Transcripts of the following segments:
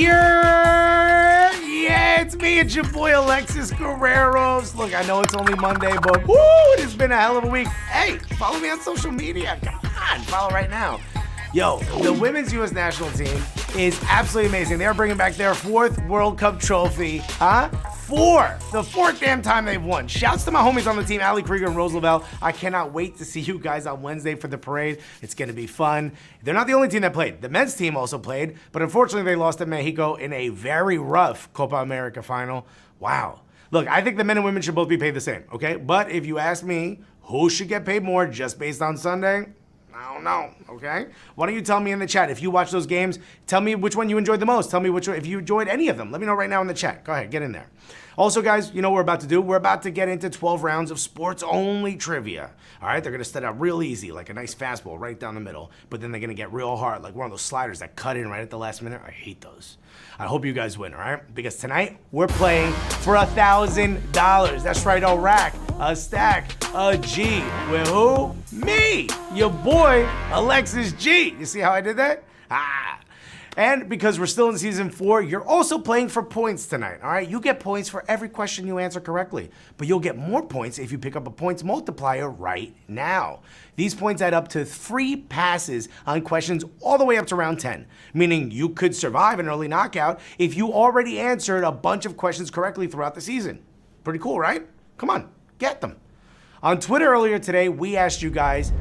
here! Yeah, it's me, it's your boy Alexis Guerreros. Look, I know it's only Monday, but woo, it has been a hell of a week. Hey, follow me on social media. Come on, follow right now. Yo, the women's U.S. national team is absolutely amazing. They're bringing back their 4th World Cup trophy. The fourth damn time they've won. Shouts to my homies on the team, Ali Krieger and Rose Lavelle. I cannot wait to see you guys on Wednesday for the parade. It's going to be fun. They're not the only team that played. The men's team also played, but unfortunately they lost to Mexico in a very rough Copa America final. Wow. Look, I think the men and women should both be paid the same, okay? But if you ask me who should get paid more just based on Sunday, I don't know, okay? Why don't you tell me in the chat if you watch those games, tell me which one you enjoyed the most. Tell me which one, if you enjoyed any of them. Let me know right now in the chat. Go ahead, get in there. Also, guys, you know what we're about to do? We're about to get into 12 rounds of sports-only trivia. All right, they're gonna start out real easy, like a nice fastball right down the middle, but then they're gonna get real hard, like one of those sliders that cut in right at the last minute. I hate those. I hope you guys win, all right? Because tonight, we're playing for $1,000. That's right, a rack, a stack, a G. With who? Me, your boy, Alexis G. You see how I did that? And because we're still in season 4, you're also playing for points tonight, all right? You get points for every question you answer correctly, but you'll get more points if you pick up a points multiplier right now. These points add up to 3 passes on questions all the way up to round 10, meaning you could survive an early knockout if you already answered a bunch of questions correctly throughout the season. Pretty cool, right? Come on, get them. On Twitter earlier today, we asked you guys,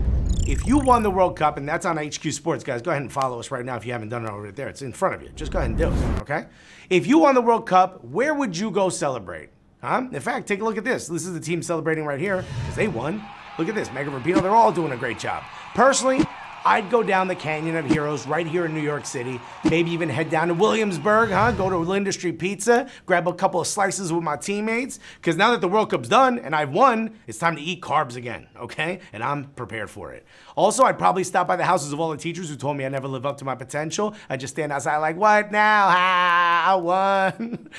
if you won the World Cup, and that's on HQ Sports, guys, go ahead and follow us right now if you haven't done it over there. It's in front of you. Just go ahead and do it, okay? If you won the World Cup, where would you go celebrate? In fact, take a look at this. This is the team celebrating right here because they won. Look at this. Megan Rapinoe, they're all doing a great job. Personally, I'd go down the Canyon of Heroes right here in New York City. Maybe even head down to Williamsburg, go to Linda Street Pizza, grab a couple of slices with my teammates. Because now that the World Cup's done and I've won, it's time to eat carbs again, okay? And I'm prepared for it. Also, I'd probably stop by the houses of all the teachers who told me I never live up to my potential. I'd just stand outside like, what now? I won.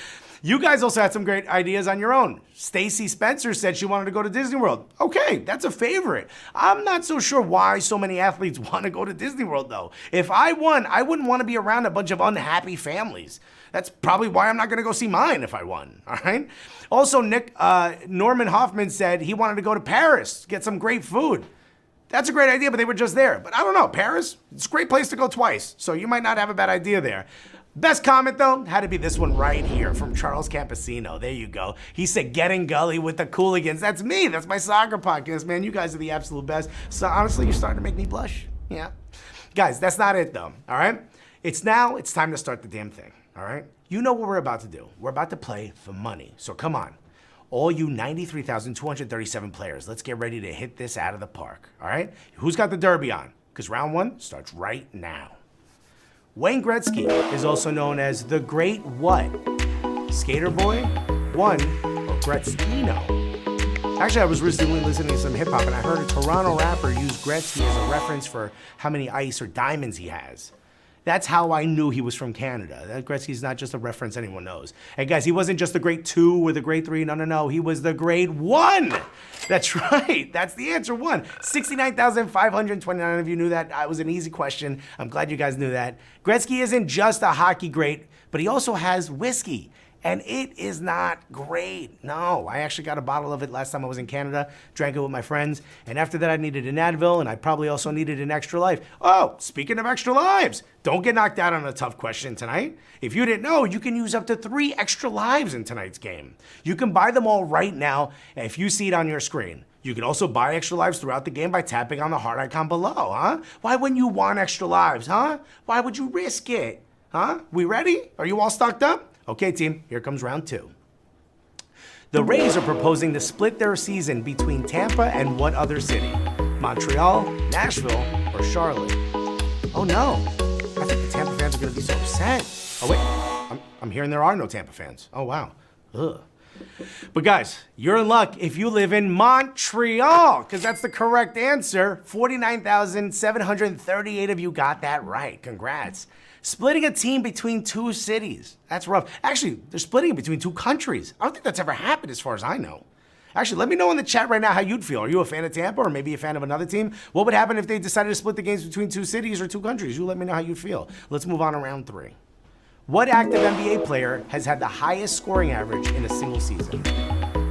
You guys also had some great ideas on your own. Stacy Spencer said she wanted to go to Disney World. Okay, that's a favorite. I'm not so sure why so many athletes want to go to Disney World, though. If I won, I wouldn't want to be around a bunch of unhappy families. That's probably why I'm not going to go see mine if I won, all right? Also, Norman Hoffman said he wanted to go to Paris, get some great food. That's a great idea, but they were just there. But I don't know, Paris, it's a great place to go twice, so you might not have a bad idea there. Best comment, though, had to be this one right here from Charles Campesino. There you go. He said, getting gully with the Cooligans. That's me. That's my soccer podcast, man. You guys are the absolute best. So honestly, you're starting to make me blush. Yeah. Guys, that's not it, though, all right? It's time to start the damn thing, all right? You know what we're about to do. We're about to play for money. So come on. All you 93,237 players, let's get ready to hit this out of the park, all right? Who's got the derby on? Because round 1 starts right now. Wayne Gretzky is also known as the Great What? Skater Boy, One, or Gretzkino? Actually, I was recently listening to some hip-hop and I heard a Toronto rapper use Gretzky as a reference for how many ice or diamonds he has. That's how I knew he was from Canada. That Gretzky's not just a reference anyone knows. Hey guys, he wasn't just the Great 2 or the Great 3, no. He was the Great 1. That's right, that's the answer, 1. 69,529 of you knew that. It was an easy question. I'm glad you guys knew that. Gretzky isn't just a hockey great, but he also has whiskey. And it is not great. No, I actually got a bottle of it last time I was in Canada, drank it with my friends, and after that I needed an Advil, and I probably also needed an extra life. Oh, speaking of extra lives, don't get knocked out on a tough question tonight. If you didn't know, you can use up to 3 extra lives in tonight's game. You can buy them all right now if you see it on your screen. You can also buy extra lives throughout the game by tapping on the heart icon below, Why wouldn't you want extra lives, Why would you risk it, We ready? Are you all stocked up? Okay, team, here comes round 2. The Rays are proposing to split their season between Tampa and what other city? Montreal, Nashville, or Charlotte? Oh no, I think the Tampa fans are gonna be so upset. Oh wait, I'm hearing there are no Tampa fans. Oh wow, ugh. But guys, you're in luck if you live in Montreal, because that's the correct answer. 49,738 of you got that right. Congrats. Splitting a team between 2 cities. That's rough. Actually, they're splitting it between 2 countries. I don't think that's ever happened as far as I know. Actually, let me know in the chat right now how you'd feel. Are you a fan of Tampa or maybe a fan of another team? What would happen if they decided to split the games between 2 cities or 2 countries? You let me know how you'd feel. Let's move on to round 3. What active NBA player has had the highest scoring average in a single season?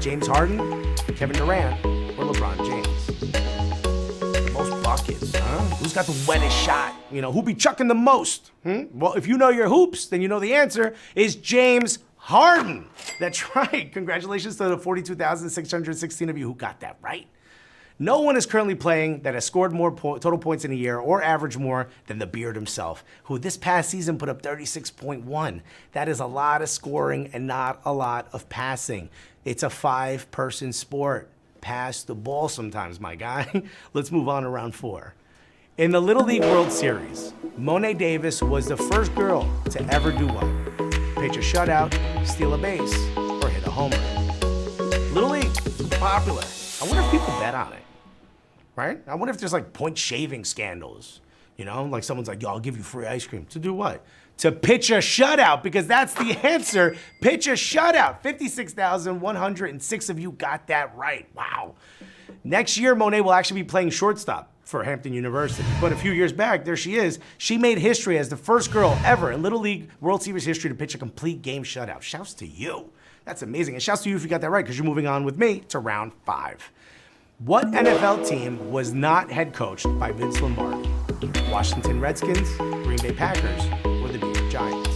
James Harden, Kevin Durant, or LeBron James? The most buckets, huh? Who's got the wettest shot? You know, who be chucking the most? Well, if you know your hoops, then you know the answer is James Harden. That's right. Congratulations to the 42,616 of you who got that right. No one is currently playing that has scored more total points in a year or averaged more than the Beard himself, who this past season put up 36.1. That is a lot of scoring and not a lot of passing. It's a 5-person sport. Pass the ball sometimes, my guy. Let's move on to round 4. In the Little League World Series, Monet Davis was the first girl to ever do what? Pitch a shutout, steal a base, or hit a homer. Little League, super popular. I wonder if people bet on it, right? I wonder if there's like point shaving scandals. You know, like someone's like, yo, I'll give you free ice cream. To do what? To pitch a shutout, because that's the answer. Pitch a shutout. 56,106 of you got that right. Wow. Next year, Monet will actually be playing shortstop for Hampton University. But a few years back, there she is. She made history as the first girl ever in Little League World Series history to pitch a complete game shutout. Shouts to you. That's amazing. And shouts to you if you got that right, because you're moving on with me to round 5. What NFL team was not head coached by Vince Lombardi? Washington Redskins, Green Bay Packers, or the New York Giants?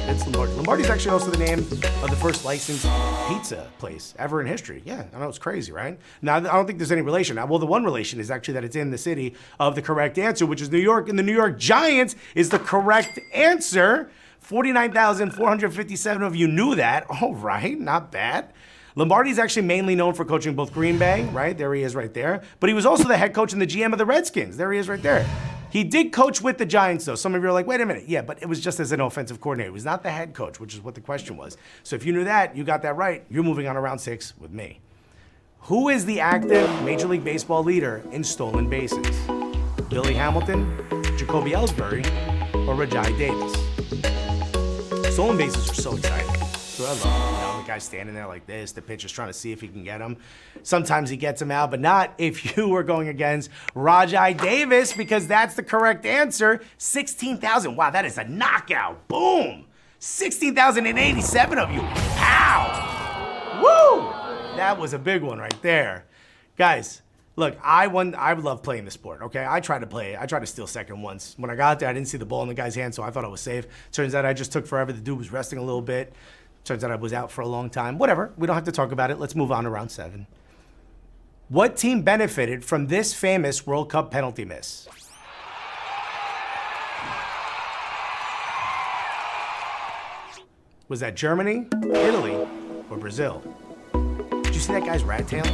Vince Lombardi. Lombardi's actually also the name of the first licensed pizza place ever in history. Yeah, I know, it's crazy, right? Now, I don't think there's any relation. Well, the one relation is actually that it's in the city of the correct answer, which is New York, and the New York Giants is the correct answer. 49,457 of you knew that. All right, not bad. Lombardi's actually mainly known for coaching both Green Bay, right? There he is right there. But he was also the head coach and the GM of the Redskins. There he is right there. He did coach with the Giants, though. Some of you are like, wait a minute. Yeah, but it was just as an offensive coordinator. He was not the head coach, which is what the question was. So if you knew that, you got that right. You're moving on to round 6 with me. Who is the active Major League Baseball leader in stolen bases? Billy Hamilton, Jacoby Ellsbury, or Rajai Davis? Stolen bases are so exciting. So I love them. You know, the guy's standing there like this, the pitcher's trying to see if he can get him. Sometimes he gets him out, but not if you were going against Rajai Davis, because that's the correct answer. 16,000. Wow, that is a knockout. Boom. 16,087 of you. Ow. Woo. That was a big one right there. Guys, look, I love playing the sport, okay? I tried to play it. I tried to steal second once. When I got there, I didn't see the ball in the guy's hand, so I thought I was safe. Turns out I just took forever. The dude was resting a little bit. Turns out I was out for a long time. Whatever, we don't have to talk about it. Let's move on to round 7. What team benefited from this famous World Cup penalty miss? Was that Germany, Italy, or Brazil? Did you see that guy's rat tail?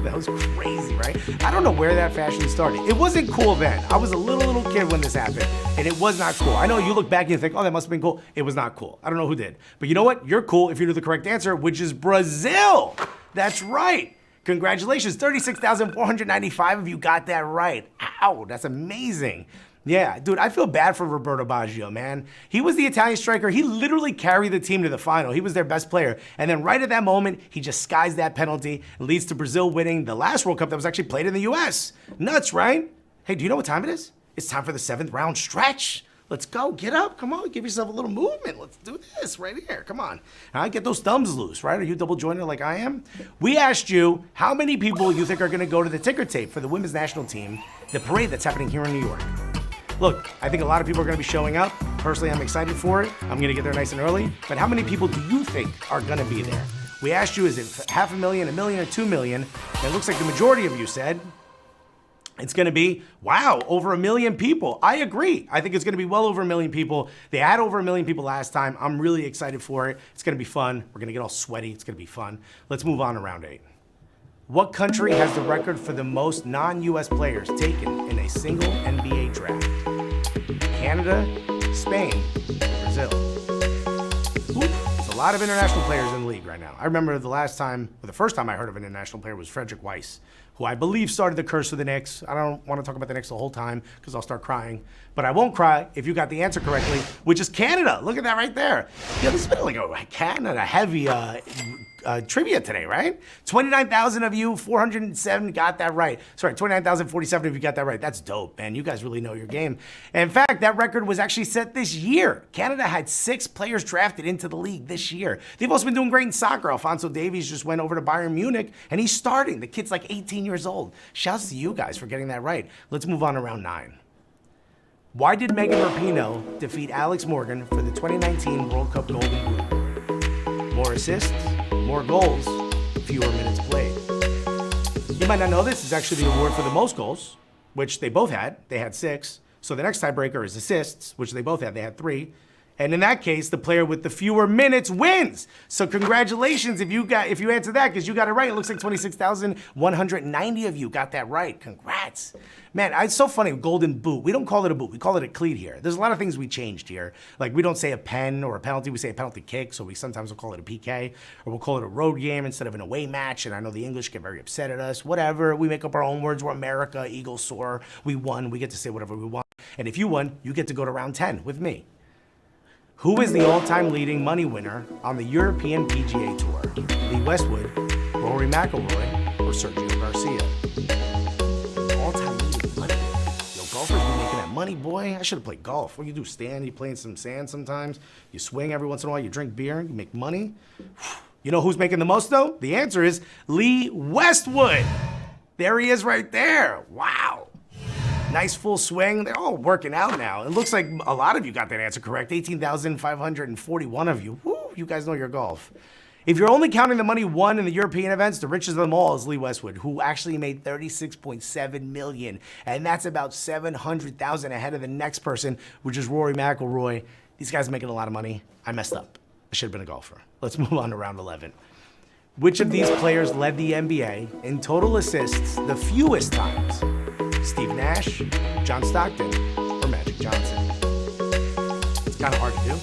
That was crazy, right? I don't know where that fashion started. It wasn't cool then. I was a little kid when this happened, and it was not cool. I know you look back and you think, oh, that must have been cool. It was not cool. I don't know who did. But you know what? You're cool if you knew the correct answer, which is Brazil. That's right. Congratulations. 36,495 of you got that right. Ow, that's amazing. Yeah, dude, I feel bad for Roberto Baggio, man. He was the Italian striker. He literally carried the team to the final. He was their best player. And then right at that moment, he just skies that penalty and leads to Brazil winning the last World Cup that was actually played in the U.S. Nuts, right? Hey, do you know what time it is? It's time for the 7th round stretch. Let's go. Get up. Come on. Give yourself a little movement. Let's do this right here. Come on. All right, get those thumbs loose, right? Are you double jointed like I am? We asked you how many people you think are going to go to the ticker tape for the women's national team, the parade that's happening here in New York. Look, I think a lot of people are going to be showing up. Personally, I'm excited for it. I'm going to get there nice and early. But how many people do you think are going to be there? We asked you, is it 500,000, 1 million, or 2 million? And it looks like the majority of you said it's going to be, wow, over 1 million people. I agree. I think it's going to be well over 1 million people. They had over 1 million people last time. I'm really excited for it. It's going to be fun. We're going to get all sweaty. It's going to be fun. Let's move on to round 8. What country has the record for the most non-US players taken in a single NBA draft? Canada, Spain, Brazil. There's a lot of international players in the league right now. I remember the first time I heard of an international player was Frederick Weiss, who I believe started the curse of the Knicks. I don't want to talk about the Knicks the whole time because I'll start crying. But I won't cry if you got the answer correctly, which is Canada. Look at that right there. Yeah, this has been like a Canada heavy trivia today, right? 29,000 of you, 407 got that right. Sorry, 29,047 of you got that right. That's dope, man. You guys really know your game. And in fact, that record was actually set this year. Canada had 6 players drafted into the league this year. They've also been doing great in soccer. Alphonso Davies just went over to Bayern Munich, and he's starting. The kid's like 18 years old. Shouts to you guys for getting that right. Let's move on to round 9. Why did Megan Rapinoe defeat Alex Morgan for the 2019 World Cup Golden Boot? More assists, more goals, fewer minutes played. You might not know this is actually the award for the most goals, which they both had. They had 6. So the next tiebreaker is assists, which they both had. They had 3. And in that case, the player with the fewer minutes wins. So congratulations if you answer that, because you got it right. It looks like 26,190 of you got that right. Congrats. Man, it's so funny, golden boot. We don't call it a boot. We call it a cleat here. There's a lot of things we changed here. Like we don't say a pen or a penalty. We say a penalty kick. So we sometimes will call it a PK, or we'll call it a road game instead of an away match. And I know the English get very upset at us. Whatever. We make up our own words. We're America, Eagles soar. We won. We get to say whatever we want. And if you won, you get to go to round 10 with me. Who is the all-time leading money winner on the European PGA Tour? Lee Westwood, Rory McIlroy, or Sergio Garcia? All-time leading money winner. Yo, golfers be making that money, boy. I should have played golf. What do you do, stand? You play in some sand sometimes. You swing every once in a while. You drink beer. You make money. You know who's making the most, though? The answer is Lee Westwood. There he is right there. Wow. Nice full swing. They're all working out now. It looks like a lot of you got that answer correct. 18,541 of you. Woo, you guys know your golf. If you're only counting the money won in the European events, the richest of them all is Lee Westwood, who actually made $36.7 million. And that's about $700,000 ahead of the next person, which is Rory McIlroy. These guys are making a lot of money. I messed up. I should have been a golfer. Let's move on to round 11. Which of these players led the NBA in total assists the fewest times? Steve Nash, John Stockton, or Magic Johnson? It's kind of hard to do.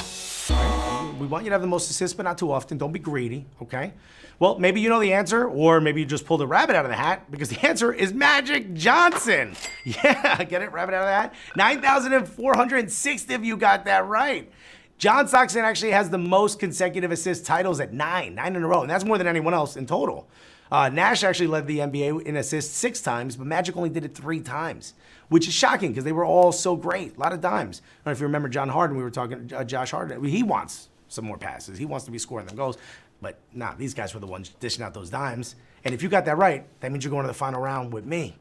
Right? We want you to have the most assists, but not too often. Don't be greedy, okay? Well, maybe you know the answer, or maybe you just pulled a rabbit out of the hat, because the answer is Magic Johnson. Yeah, get it? Rabbit out of the hat? 9,460 of you got that right. John Stockton actually has the most consecutive assist titles at 9 in a row, and that's more than anyone else in total. Nash actually led the NBA in assists 6 times, but Magic only did it 3 times, which is shocking because they were all so great. A lot of dimes. I don't know if you remember John Harden. We were talking Josh Harden. He wants some more passes. He wants to be scoring them goals. But nah, these guys were the ones dishing out those dimes. And if you got that right, that means you're going to the final round with me.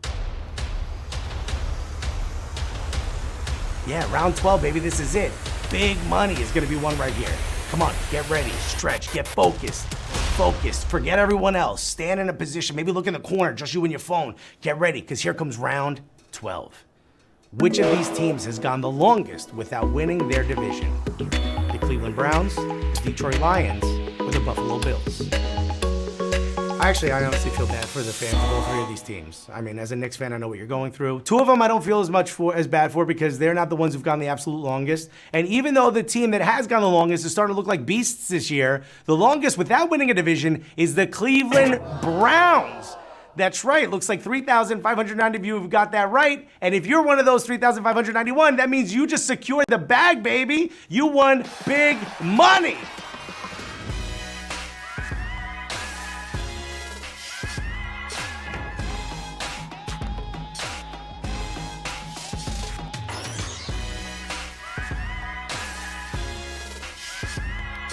Yeah, round 12, baby. This is it. Big money is going to be won right here. Come on, get ready, stretch, get focused. Focused. Forget everyone else. Stand in a position. Maybe look in the corner, just you and your phone. Get ready, because here comes round 12. Which of these teams has gone the longest without winning their division? The Cleveland Browns, the Detroit Lions, or the Buffalo Bills? I honestly feel bad for the fans of all 3 of these teams. I mean, as a Knicks fan, I know what you're going through. 2 of them I don't feel as bad for because they're not the ones who've gone the absolute longest. And even though the team that has gone the longest is starting to look like beasts this year, the longest without winning a division is the Cleveland Browns. That's right. Looks like 3,590 of you have got that right. And if you're one of those 3,591, that means you just secured the bag, baby. You won big money.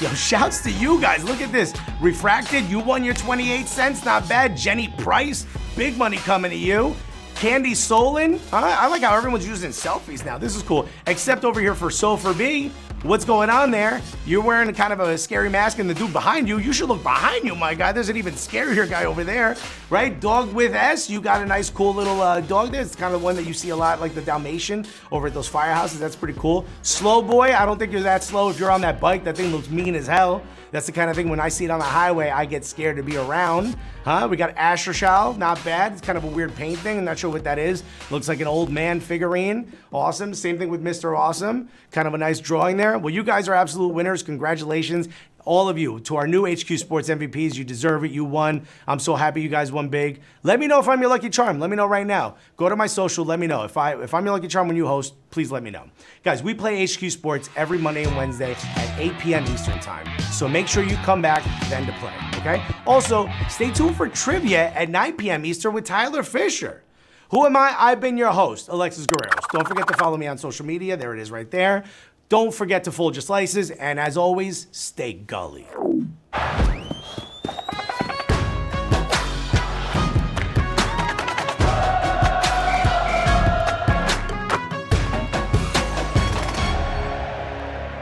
Yo, shouts to you guys. Look at this. Refracted, you won your 28 cents. Not bad. Jenny Price, big money coming to you. Candy Solon. I like how everyone's using selfies now. This is cool. Except over here for Sofer B. What's going on there? You're wearing kind of a scary mask, and the dude behind you should look behind you, my guy. There's an even scarier guy over there, right? Dog with S, you got a nice, cool little dog there. It's kind of the one that you see a lot, like the Dalmatian over at those firehouses. That's pretty cool. Slow boy, I don't think you're that slow if you're on that bike. That thing looks mean as hell. That's the kind of thing when I see it on the highway, I get scared to be around. We got Ashershal, not bad. It's kind of a weird paint thing. I'm not sure what that is. Looks like an old man figurine. Awesome. Same thing with Mr. Awesome. Kind of a nice drawing there. winner? Well, you guys are absolute winners. Congratulations. All of you, to our new HQ Sports MVPs, you deserve it. You won. I'm so happy you guys won big. Let me know if I'm your lucky charm. Let me know right now. Go to my social. Let me know. If I'm your lucky charm when you host, please let me know. Guys, we play HQ Sports every Monday and Wednesday at 8 p.m. Eastern Time. So make sure you come back then to play, okay? Also, stay tuned for trivia at 9 p.m. Eastern with Tyler Fisher. Who am I? I've been your host, Alexis Guerreros. Don't forget to follow me on social media. There it is right there. Don't forget to fold your slices, and as always, stay gully.